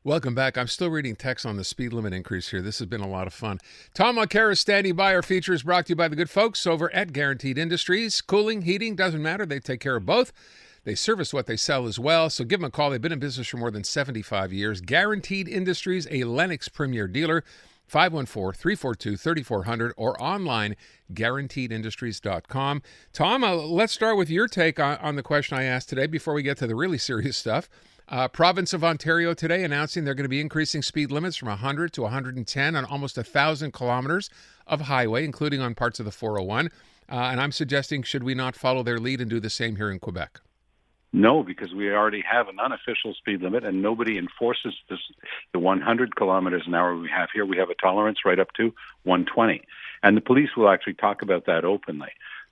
Welcome back. I'm still reading text on the speed limit increase here. This has been a lot of fun. Tom Mulcair is standing by. Our feature is brought to you by the good folks over at Guaranteed Industries. Cooling, heating, doesn't matter. They take care of both. They service what they sell as well. So give them a call. They've been in business for more than 75 years. Guaranteed Industries, a Lennox Premier dealer. 514-342-3400 or online, guaranteedindustries.com. Tom, let's start with your take on the question I asked today before we get to the really serious stuff. Province of Ontario today announcing they're going to be increasing speed limits from 100 to 110 on almost 1,000 kilometers of highway, including on parts of the 401. And I'm suggesting, should we not follow their lead and do the same here in Quebec? No, because we already have an unofficial speed limit and nobody enforces this, the 100 kilometers an hour we have here. We have a tolerance right up to 120. And the police will actually talk about that openly.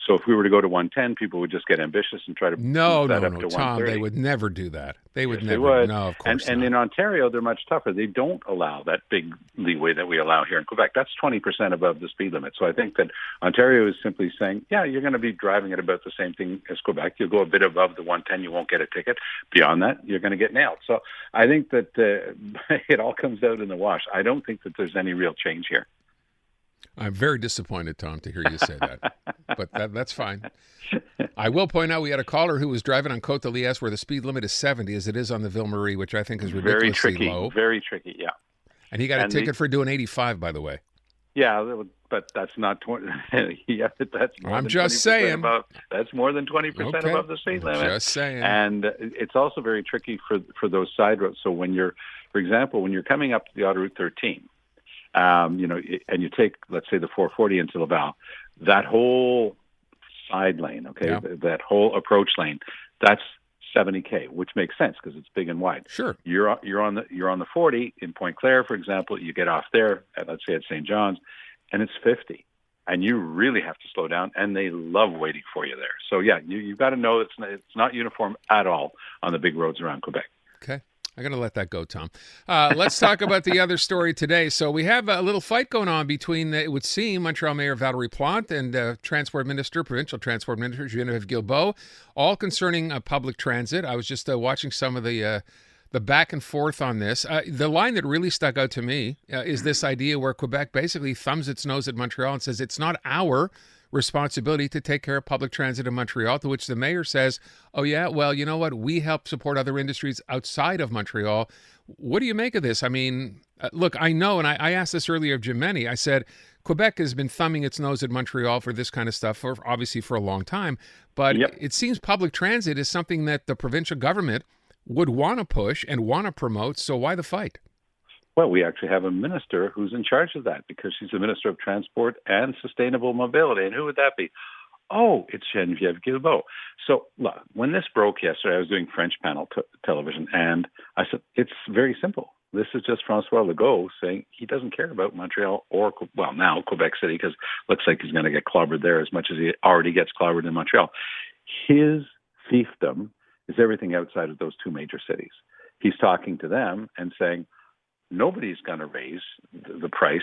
So if we were to go to 110, people would just get ambitious and try to move that up to 130. Tom, they would never do that. They would yes, never. They would. No, of course and not. in Ontario, they're much tougher. They don't allow that big leeway that we allow here in Quebec. That's 20% above the speed limit. So I think that Ontario is simply saying, yeah, you're going to be driving at about the same thing as Quebec. You'll go a bit above the 110, you won't get a ticket. Beyond that, you're going to get nailed. So I think that it all comes out in the wash. I don't think that there's any real change here. I'm very disappointed, Tom, to hear you say that. But that's fine. I will point out we had a caller who was driving on Côte de Liesse where the speed limit is 70, as it is on the Ville Marie, which I think is ridiculously low. Very tricky, yeah. And he got a ticket for doing 85, by the way. Yeah, but that's not 20. Yeah, that's more I'm than just saying. Above, that's more than 20% above the speed limit. Just saying. And it's also very tricky for those side roads. So when you're, for example, when you're coming up to the Autoroute 13, and you take, let's say, the 440 into Laval, that whole side lane, that whole approach lane, that's 70K, which makes sense because it's big and wide. Sure. You're on the 40 in Pointe Claire, for example. You get off there, let's say at St. John's, and it's 50, and you really have to slow down. And they love waiting for you there. So yeah, you've got to know it's not uniform at all on the big roads around Quebec. Okay. I'm going to let that go, Tom. Let's talk about the other story today. So we have a little fight going on between, it would seem, Montreal Mayor Valérie Plante and Provincial Transport Minister Geneviève Guilbeault, all concerning public transit. I was just watching some of the back and forth on this. The line that really stuck out to me is this idea where Quebec basically thumbs its nose at Montreal and says it's not our responsibility to take care of public transit in Montreal, to which the mayor says, oh yeah, well, you know what? We help support other industries outside of Montreal. What do you make of this? I mean, look, I know, and I asked this earlier of Jim Meny, I said, Quebec has been thumbing its nose at Montreal for this kind of stuff, obviously for a long time, but It seems public transit is something that the provincial government would want to push and want to promote, so why the fight? Well, we actually have a minister who's in charge of that because she's the Minister of Transport and Sustainable Mobility. And who would that be? Oh, it's Geneviève Guilbeault. So look, when this broke yesterday, I was doing French panel television, and I said, it's very simple. This is just François Legault saying he doesn't care about Montreal or, well, now Quebec City, because it looks like he's going to get clobbered there as much as he already gets clobbered in Montreal. His fiefdom is everything outside of those two major cities. He's talking to them and saying, nobody's going to raise the price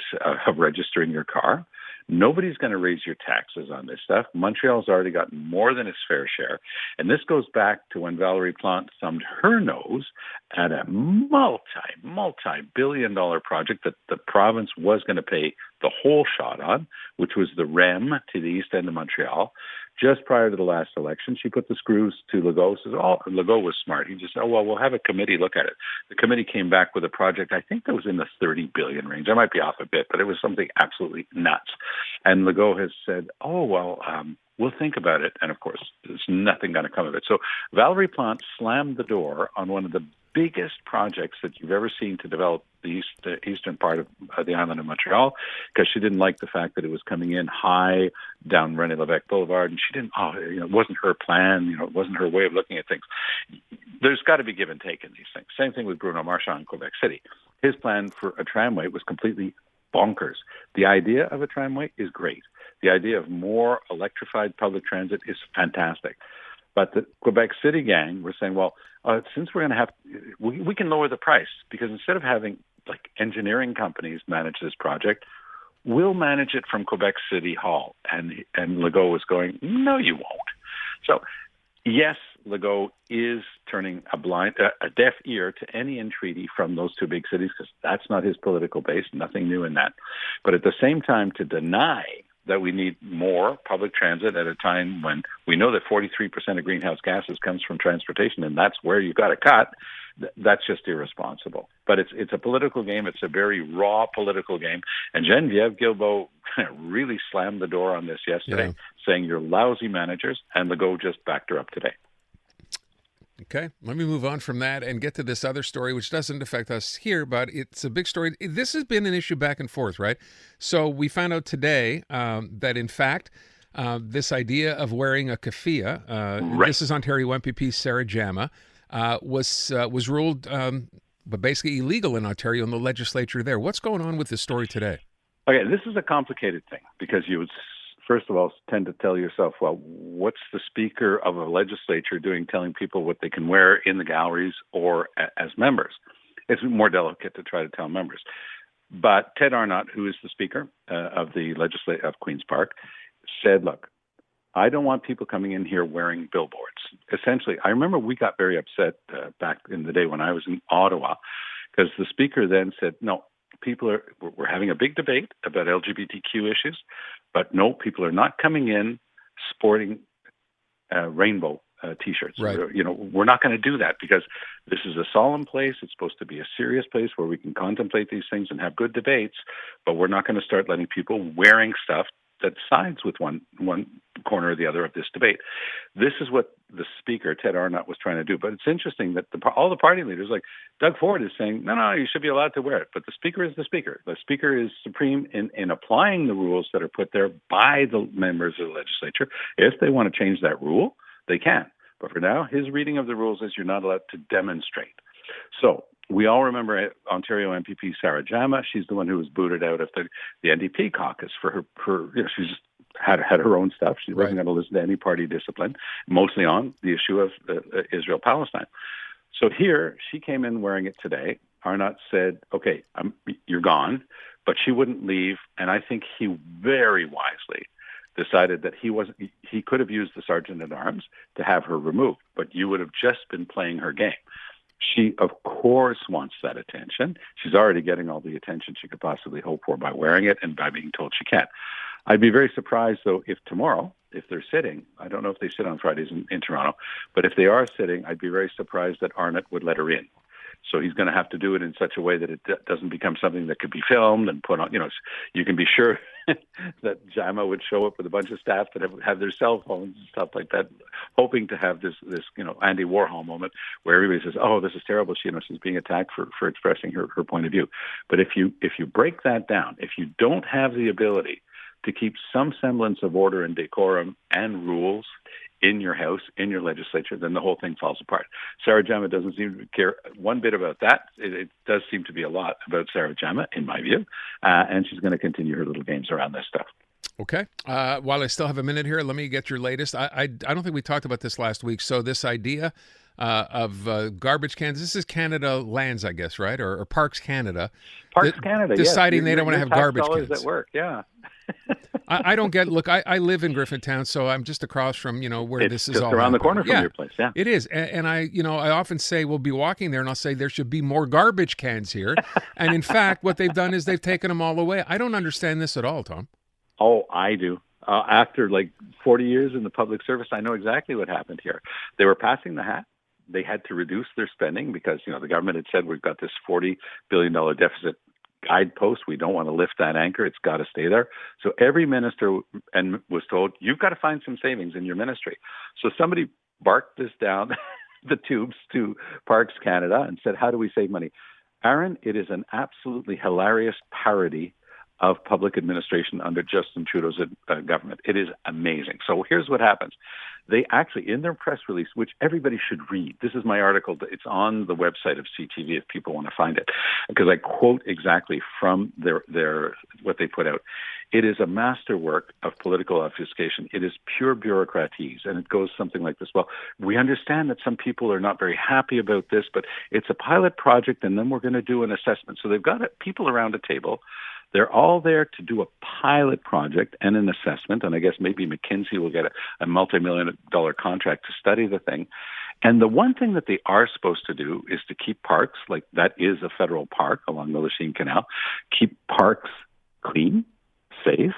of registering your car. Nobody's going to raise your taxes on this stuff. Montreal's already gotten more than its fair share. And this goes back to when Valérie Plante thumbed her nose at a multi-billion-dollar project that the province was going to pay the whole shot on, which was the REM to the east end of Montreal. Just prior to the last election, she put the screws to Legault. Legault was smart. He just said, we'll have a committee look at it. The committee came back with a project, I think that was in the 30 billion range. I might be off a bit, but it was something absolutely nuts. And Legault has said, we'll think about it. And of course, there's nothing going to come of it. So Valérie Plante slammed the door on one of the biggest projects that you've ever seen to develop the eastern part of the island of Montreal, because she didn't like the fact that it was coming in high down René Lévesque Boulevard, and she didn't. It wasn't her plan. It wasn't her way of looking at things. There's got to be give and take in these things. Same thing with Bruno Marchand in Quebec City. His plan for a tramway was completely bonkers. The idea of a tramway is great. The idea of more electrified public transit is fantastic. But the Quebec City gang were saying, since we're going to have, we can lower the price, because instead of having like engineering companies manage this project, we'll manage it from Quebec City Hall. And Legault was going, no, you won't. So yes, Legault is turning a deaf ear to any entreaty from those two big cities, because that's not his political base, nothing new in that. But at the same time, to deny that we need more public transit at a time when we know that 43% of greenhouse gases comes from transportation, and that's where you've got to cut, that's just irresponsible. But it's a political game. It's a very raw political game. And Geneviève Guilbeault really slammed the door on this yesterday, saying you're lousy managers, and Legault just backed her up today. Okay, let me move on from that and get to this other story, which doesn't affect us here, but it's a big story. This has been an issue back and forth, right? So we found out today that, in fact, this idea of wearing a keffiyeh, this is Ontario MPP Sarah Jama, was ruled but basically illegal in Ontario in the legislature there. What's going on with this story today? Okay, this is a complicated thing, because you would first of all tend to tell yourself, well, what's the speaker of a legislature doing telling people what they can wear in the galleries or as members? It's more delicate to try to tell members. But Ted Arnott, who is the speaker of the legislature of Queen's Park, said, look, I don't want people coming in here wearing billboards. Essentially, I remember we got very upset back in the day when I was in Ottawa, because the speaker then said, no, we're having a big debate about LGBTQ issues, but no, people are not coming in sporting rainbow T-shirts. Right. We're not going to do that, because this is a solemn place. It's supposed to be a serious place where we can contemplate these things and have good debates, but we're not going to start letting people wearing stuff that sides with one corner or the other of this debate. This is what the speaker, Ted Arnott, was trying to do. But it's interesting that all the party leaders, like Doug Ford, is saying, no, you should be allowed to wear it. But the speaker is the speaker. The speaker is supreme in applying the rules that are put there by the members of the legislature. If they want to change that rule, they can. But for now, his reading of the rules is you're not allowed to demonstrate. So we all remember Ontario MPP Sarah Jama. She's the one who was booted out of the NDP caucus for her she just had her own stuff. She wasn't going to listen to any party discipline, mostly on the issue of Israel-Palestine. So here, she came in wearing it today. Arnott said, okay, you're gone, but she wouldn't leave. And I think he very wisely decided that he could have used the sergeant at arms to have her removed, but you would have just been playing her game. She, of course, wants that attention. She's already getting all the attention she could possibly hope for by wearing it and by being told she can't. I'd be very surprised, though, if tomorrow, if they're sitting, I don't know if they sit on Fridays in Toronto, but if they are sitting, I'd be very surprised that Arnott would let her in. So he's going to have to do it in such a way that it doesn't become something that could be filmed and put on. You can be sure that Jama would show up with a bunch of staff that have their cell phones and stuff like that, hoping to have this Andy Warhol moment where everybody says, "Oh, this is terrible." She's being attacked for expressing her point of view. But if you break that down, if you don't have the ability to keep some semblance of order and decorum and rules in your house, in your legislature, then the whole thing falls apart. Sarah Jama doesn't seem to care one bit about that. It does seem to be a lot about Sarah Jama, in my view, and she's going to continue her little games around this stuff. Okay. While I still have a minute here, let me get your latest. I don't think we talked about this last week. So this idea of garbage cans, this is Canada Lands, I guess, right? Or Parks Canada. Parks Canada, deciding they don't want to have garbage cans. At work, yeah. I don't get. Look, I live in Griffintown, so I'm just across from where this is all. It's just around the corner from your place. Yeah, it is. And I often say we'll be walking there, and I'll say there should be more garbage cans here. And in fact, what they've done is they've taken them all away. I don't understand this at all, Tom. Oh, I do. After 40 years in the public service, I know exactly what happened here. They were passing the hat. They had to reduce their spending because the government had said we've got this $40 billion deficit guidepost. We don't want to lift that anchor. It's got to stay there. So every minister was told, you've got to find some savings in your ministry. So somebody barked this down the tubes to Parks Canada and said, how do we save money? Aaron, it is an absolutely hilarious parody of public administration under Justin Trudeau's government. It is amazing. So here's what happens. They actually, in their press release, which everybody should read, this is my article, it's on the website of CTV if people want to find it, because I quote exactly from their what they put out. It is a masterwork of political obfuscation. It is pure bureaucratese, and it goes something like this. Well, we understand that some people are not very happy about this, but it's a pilot project, and then we're going to do an assessment. So they've got people around a table. They're all there to do a pilot project and an assessment, and I guess maybe McKinsey will get a multi-million-dollar contract to study the thing. And the one thing that they are supposed to do is to keep parks, like that is a federal park along the Lachine Canal, keep parks clean, safe,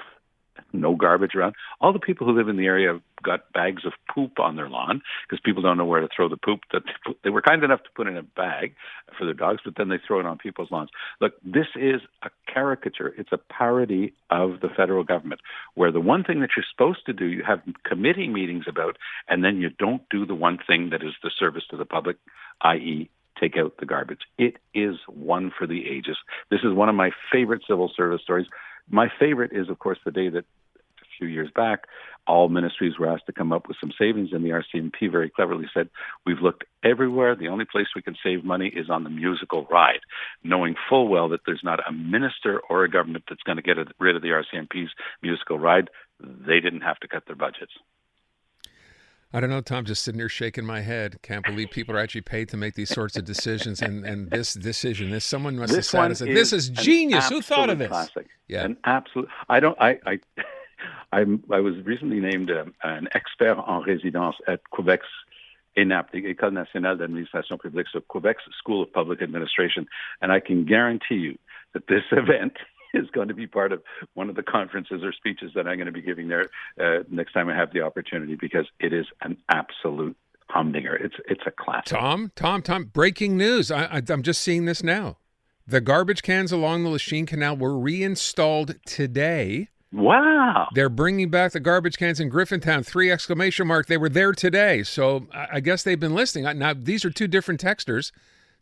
no garbage around. All the people who live in the area have got bags of poop on their lawn because people don't know where to throw the poop that they were kind enough to put in a bag for their dogs, but then they throw it on people's lawns. Look, this is a caricature. It's a parody of the federal government, where the one thing that you're supposed to do, you have committee meetings about, and then you don't do the one thing that is the service to the public, i.e., take out the garbage. It is one for the ages. This is one of my favorite civil service stories. My favorite is, of course, the day that a few years back, all ministries were asked to come up with some savings, and the RCMP very cleverly said, we've looked everywhere. The only place we can save money is on the musical ride, knowing full well that there's not a minister or a government that's going to get rid of the RCMP's musical ride. They didn't have to cut their budgets. I don't know, Tom, just sitting here shaking my head. Can't believe people are actually paid to make these sorts of decisions. And this decision, someone must have sat and said, this is genius. Who thought of this? Classic. Yeah. An absolute. I was recently named an expert en résidence at Quebec's ENAP, the École nationale d'administration publique, so Quebec's School of Public Administration. And I can guarantee you that this event is going to be part of one of the conferences or speeches that I'm going to be giving there next time I have the opportunity, because it is an absolute humdinger. It's a classic. Tom, breaking news. I'm just seeing this now. The garbage cans along the Lachine Canal were reinstalled today. Wow. They're bringing back the garbage cans in Griffintown, 3 exclamation mark. They were there today. So I guess they've been listening. Now, these are 2 different texters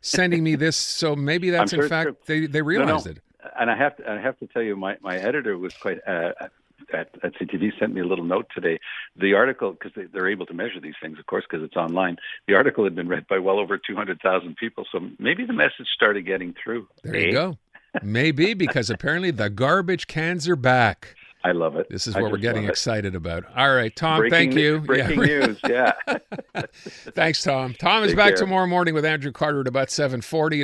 sending me this. So maybe that's in fact, they realized it. And I have to tell you, my editor was quite at CTV sent me a little note today. The article, because they're able to measure these things, of course, because it's online. The article had been read by well over 200,000 people, so maybe the message started getting through. There you go. Maybe, because apparently the garbage cans are back. I love it. This is what we're getting excited about. All right, Tom, thank you. Breaking news, yeah. Thanks, Tom. Tom is back tomorrow morning with Andrew Carter at about 7:40.